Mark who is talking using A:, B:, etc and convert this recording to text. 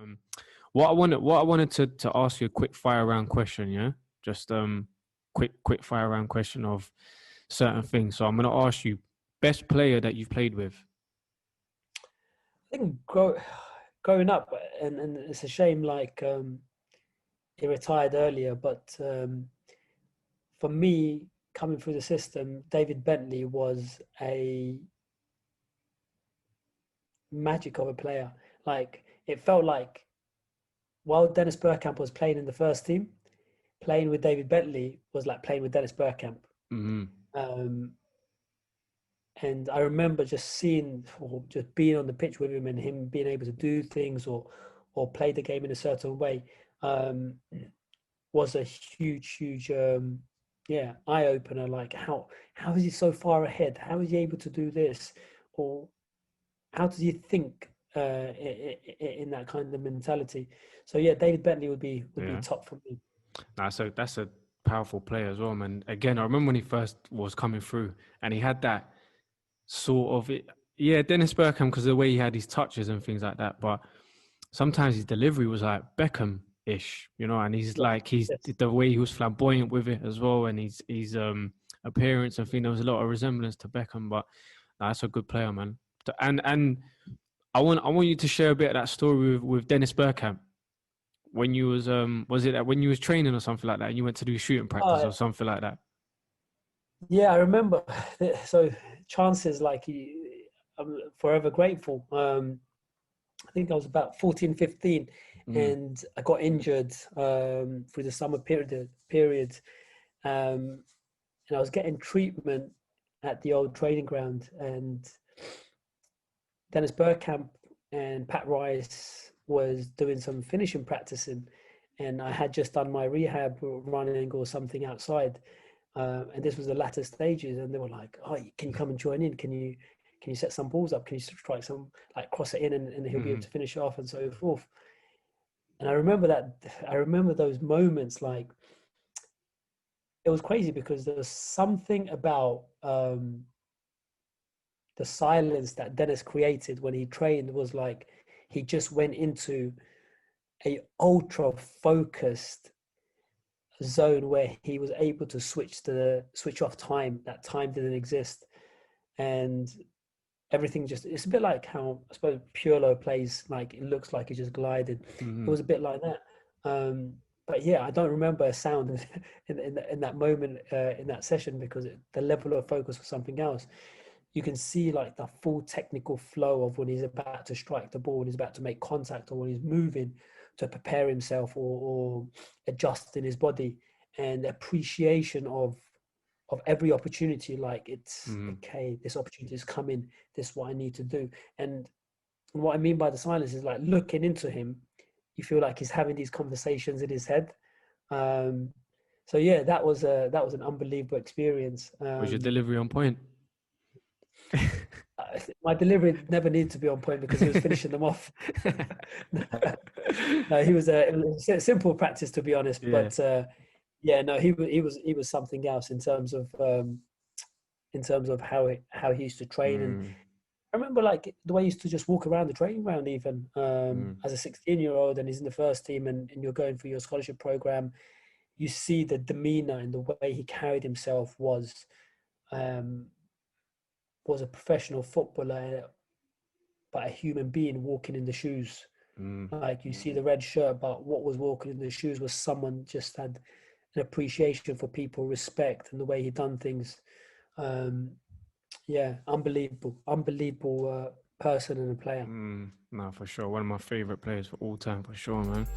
A: Um, what I wanted to ask you a quick fire round question, yeah? Just quick fire round question of certain things. So I'm gonna ask you best player that you've played with.
B: I think growing up, and it's a shame, like he retired earlier, but for me, coming through the system, David Bentley was a magic of a player. Like it felt like while Dennis Bergkamp was playing in the first team, playing with David Bentley was like playing with Dennis Bergkamp.
A: Mm-hmm.
B: Um, and I remember just seeing or just being on the pitch with him and him being able to do things or play the game in a certain way um, was a huge yeah, eye opener. Like how is he so far ahead? How is he able to do this? Or how does he think in that kind of mentality? So yeah, David Bentley would be
A: Yeah,
B: top for me.
A: that's a powerful player as well, man. Again, I remember when he first was coming through, and he had that sort of it. Yeah, Dennis Bergkamp, because the way he had his touches and things like that. But sometimes his delivery was like Beckham-ish, you know, and he's
B: Yes,
A: like he's
B: yes.
A: the way he was flamboyant with it as well, and his appearance. I think there was a lot of resemblance to Beckham, but that's a good player, man. And I want you to share a bit of that story with Dennis Bergkamp when you was it that when you was training or something like that, and you went to do shooting practice
B: Uh,
A: or something like that.
B: yeah, I remember. So chances like I'm forever grateful. I think I was about 14, 15,
A: Mm,
B: and I got injured through the summer period, um, and I was getting treatment at the old training ground, and Dennis Bergkamp and Pat Rice was doing some finishing practicing, and I had just done my rehab running or something outside, and this was the latter stages, and they were like, "Oh, can you come and join in? Can you set some balls up? Can you strike some like cross it in, and he'll be able
A: mm-hmm,
B: to finish it off and so forth." And I remember that. I remember those moments. Like it was crazy because there was something about the silence that Dennis created when he trained was like he just went into a ultra focused zone where he was able to switch off time. That time didn't exist, and everything just it's a bit like how I suppose Pirlo plays. Like it looks like he just glided. It
A: mm-hmm.
B: was a bit like that. But yeah, I don't remember a sound in that moment in that session because the level of focus was something else. You can see like the full technical flow of when he's about to strike the ball, when he's about to make contact, or when he's moving to prepare himself or adjusting his body, and appreciation of every opportunity. Like it's
A: Mm-hmm.
B: okay, this opportunity is coming. This is what I need to do. And what I mean by the silence is like looking into him. You feel like he's having these conversations in his head. Um, so yeah, that was an unbelievable experience.
A: Was your delivery on point?
B: My delivery never needed to be on point because he was finishing them off. No, it was a simple practice to be honest,
A: Yeah.
B: but yeah, no, he was something else in terms of how he used to train. And
A: Mm,
B: I remember like the way he used to just walk around the training ground even
A: mm,
B: as a 16-year-old, and he's in the first team and you're going through your scholarship program. You see the demeanor and the way he carried himself um, was a professional footballer, but a human being walking in the shoes.
A: mm.
B: Like you see the red shirt, but what was walking in the shoes was someone just had an appreciation for people, respect, and the way he done things. Um, yeah, unbelievable person and a player.
A: No, for sure. One of my favorite players for all time, for sure, man.